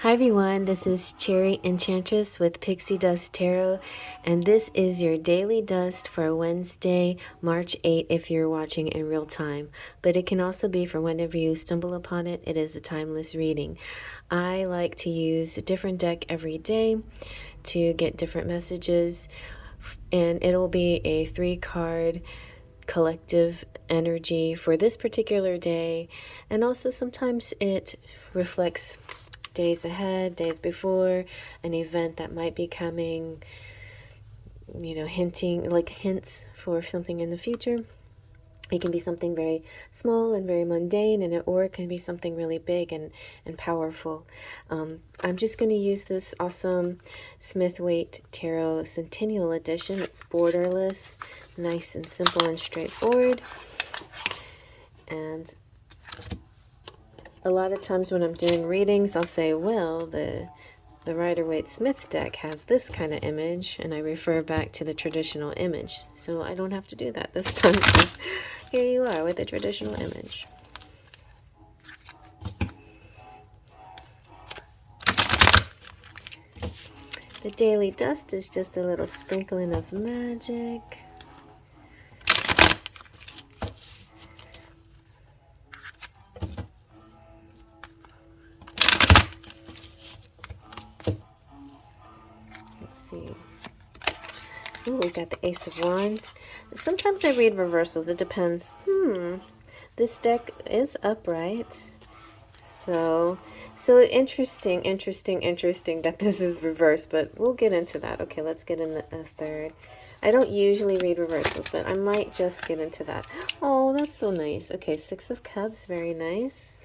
Hi everyone, this is Cherry Enchantress with Pixie Dust Tarot, and this is your daily dust for Wednesday, March 8th if you're watching in real time. But it can also be for whenever you stumble upon it. It is a timeless reading. I like to use a different deck every day to get different messages, and it'll be a 3-card collective energy for this particular day, and also sometimes it reflects days ahead, days before, an event that might be coming, hinting, like hints for something in the future. It can be something very small and very mundane, or it can be something really big and powerful. I'm just going to use this awesome Smith-Waite Tarot Centennial Edition. It's borderless, nice and simple and straightforward. And a lot of times when I'm doing readings, I'll say, well, the Rider-Waite-Smith deck has this kind of image, and I refer back to the traditional image. So I don't have to do that this time, because here you are with a traditional image. The daily dust is just a little sprinkling of magic. See. Oh, we got the Ace of Wands. Sometimes I read reversals. It depends. This deck is upright. So interesting that this is reversed, but we'll get into that. Okay, let's get in a third. I don't usually read reversals, but I might just get into that. Oh, that's so nice. Okay, Six of Cups, very nice.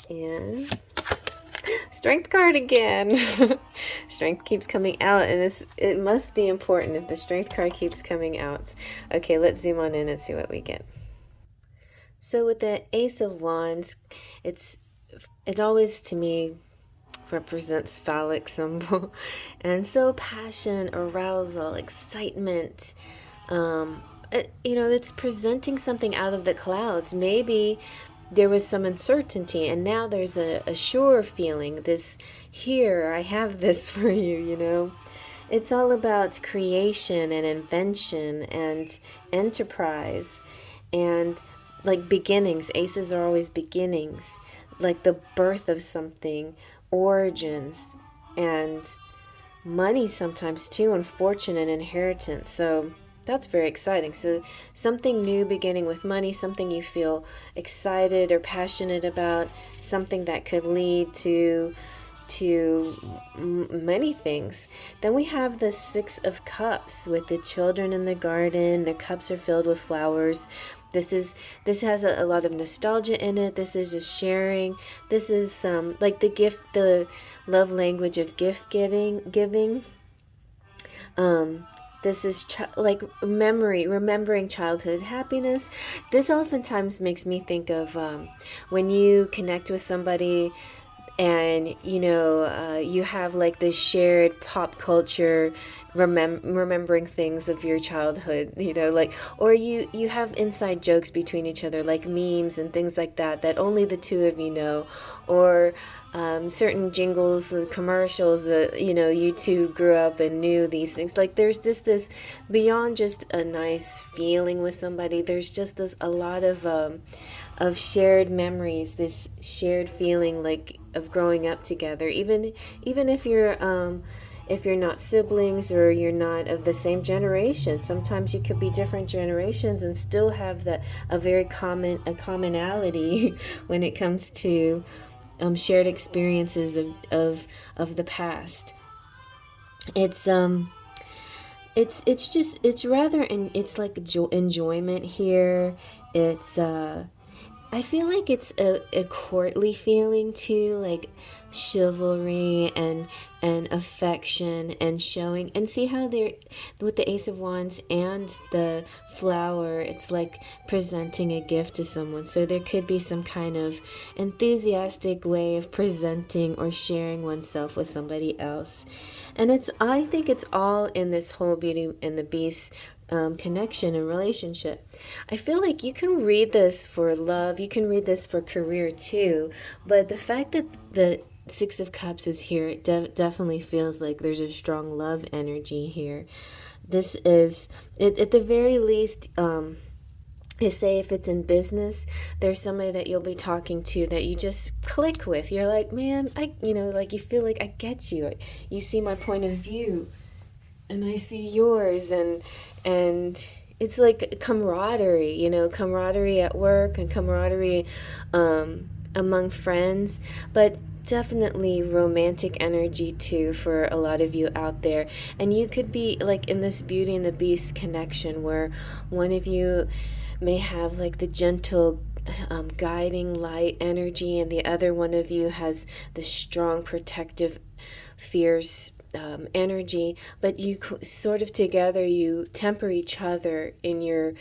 And Strength card again. Strength keeps coming out, and it must be important if the Strength card keeps coming out. Okay, let's zoom on in and see what we get. So with the Ace of Wands, it always to me represents phallic symbol, and so passion, arousal, excitement. It's presenting something out of the clouds. Maybe there was some uncertainty, and now there's a sure feeling. Here, I have this for you. It's all about creation and invention and enterprise and like beginnings. Aces are always beginnings, like the birth of something, origins, and money sometimes too, and fortune and inheritance. So that's very exciting. So something new beginning with money, something you feel excited or passionate about, something that could lead to many things. Then we have the Six of Cups with the children in the garden. The cups are filled with flowers. This has a lot of nostalgia in it. This is just sharing. This is like the love language of gift giving. This is like remembering childhood happiness. This oftentimes makes me think of when you connect with somebody, and you have like this shared pop culture remembering things of your childhood, like, or you have inside jokes between each other, like memes and things like that only the two of you know, or certain jingles, commercials that you two grew up and knew these things. Like there's just this, beyond just a nice feeling with somebody, there's just a lot of shared memories, this shared feeling like of growing up together, even if you're not siblings or you're not of the same generation. Sometimes you could be different generations and still have a very commonality when it comes to shared experiences of the past. It's like enjoyment here. I feel like it's a courtly feeling too, like chivalry and affection and showing. And see how they're with the Ace of Wands and the flower, it's like presenting a gift to someone. So there could be some kind of enthusiastic way of presenting or sharing oneself with somebody else. And I think it's all in this whole Beauty and the Beast connection and relationship. I feel like you can read this for love, you can read this for career too, but the fact that Six of Cups is here. It definitely feels like there's a strong love energy here. This is, at the very least, you say if it's in business, there's somebody that you'll be talking to that you just click with. You're like, man, like you feel like I get you. You see my point of view, and I see yours, and it's like camaraderie, camaraderie at work and camaraderie among friends, but definitely romantic energy too for a lot of you out there. And you could be like in this Beauty and the Beast connection where one of you may have like the gentle guiding light energy, and the other one of you has the strong protective fierce energy, but you sort of together you temper each other in your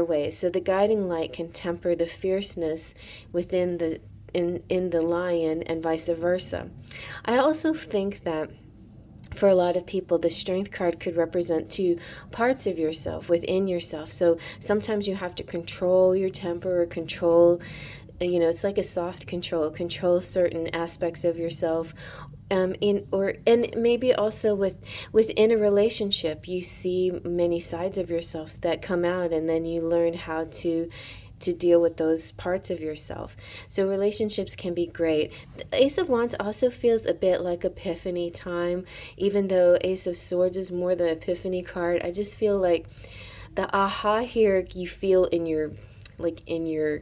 ways. So the guiding light can temper the fierceness within the in the lion, and vice versa. I also think that for a lot of people, the Strength card could represent two parts of yourself within yourself. So sometimes you have to control your temper or control, it's like a soft control certain aspects of yourself. And maybe also within a relationship, you see many sides of yourself that come out, and then you learn how to deal with those parts of yourself. So relationships can be great. The Ace of Wands also feels a bit like Epiphany time, even though Ace of Swords is more the Epiphany card. I just feel like the aha here you feel in your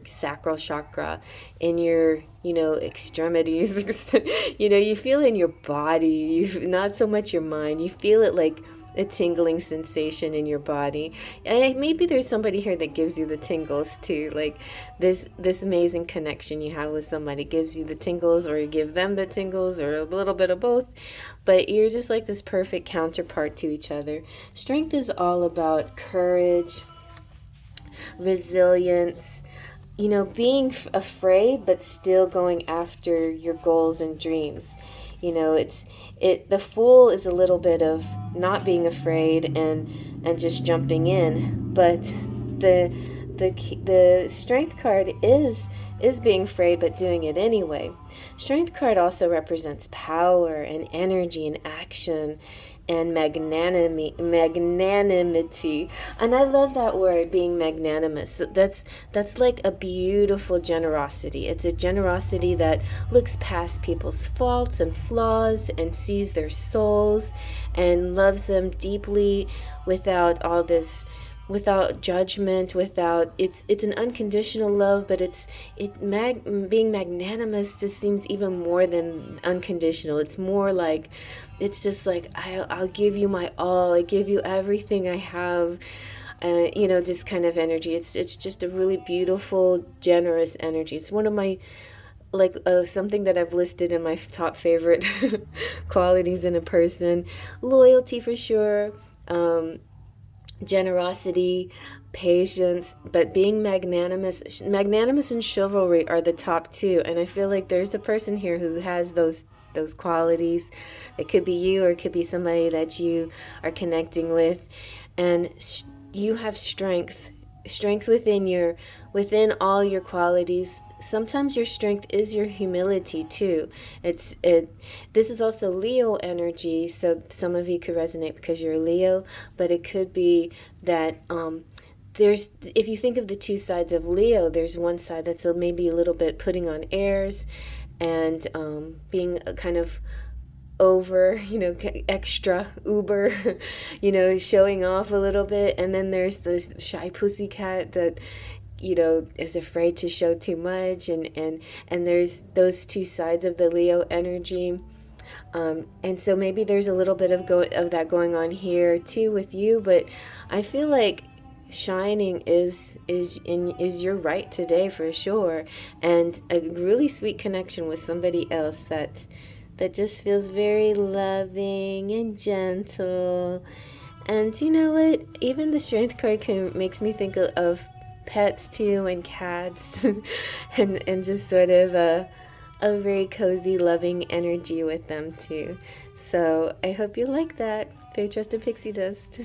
sacral chakra, in your extremities. You feel in your body, not so much your mind. You feel it like a tingling sensation in your body. And maybe there's somebody here that gives you the tingles too, like this amazing connection you have with somebody gives you the tingles, or you give them the tingles, or a little bit of both. But you're just like this perfect counterpart to each other. Strength is all about courage, resilience, being afraid but still going after your goals and dreams. The Fool is a little bit of not being afraid and just jumping in, but the Strength card is being afraid but doing it anyway. Strength card also represents power and energy and action and magnanimity. And I love that word, being magnanimous. That's like a beautiful generosity. It's a generosity that looks past people's faults and flaws and sees their souls and loves them deeply without all this, without judgment, it's an unconditional love, but being magnanimous just seems even more than unconditional. It's more like, it's just like, I'll give you my all, I give you everything I have, this kind of energy. It's just a really beautiful, generous energy. It's one of my, something that I've listed in my top favorite qualities in a person. Loyalty for sure, generosity, patience, but being magnanimous and chivalry are the top two. And I feel like there's a person here who has those qualities. It could be you, or it could be somebody that you are connecting with, and you have strength within all your qualities. Sometimes your strength is your humility too. This is also Leo energy, so some of you could resonate because you're Leo, but it could be that if you think of the two sides of Leo, there's one side that's maybe a little bit putting on airs and being a kind of over, extra uber, showing off a little bit. And then there's this shy pussycat that is afraid to show too much, and there's those two sides of the Leo energy. And so maybe there's a little bit of that going on here too with you, but I feel like shining is your right today for sure, and a really sweet connection with somebody else that just feels very loving and gentle. And you know what, even the Strength card makes me think of pets too, and cats and just sort of a very cozy, loving energy with them too. So I hope you like that. Faith, Trust, and Pixie Dust.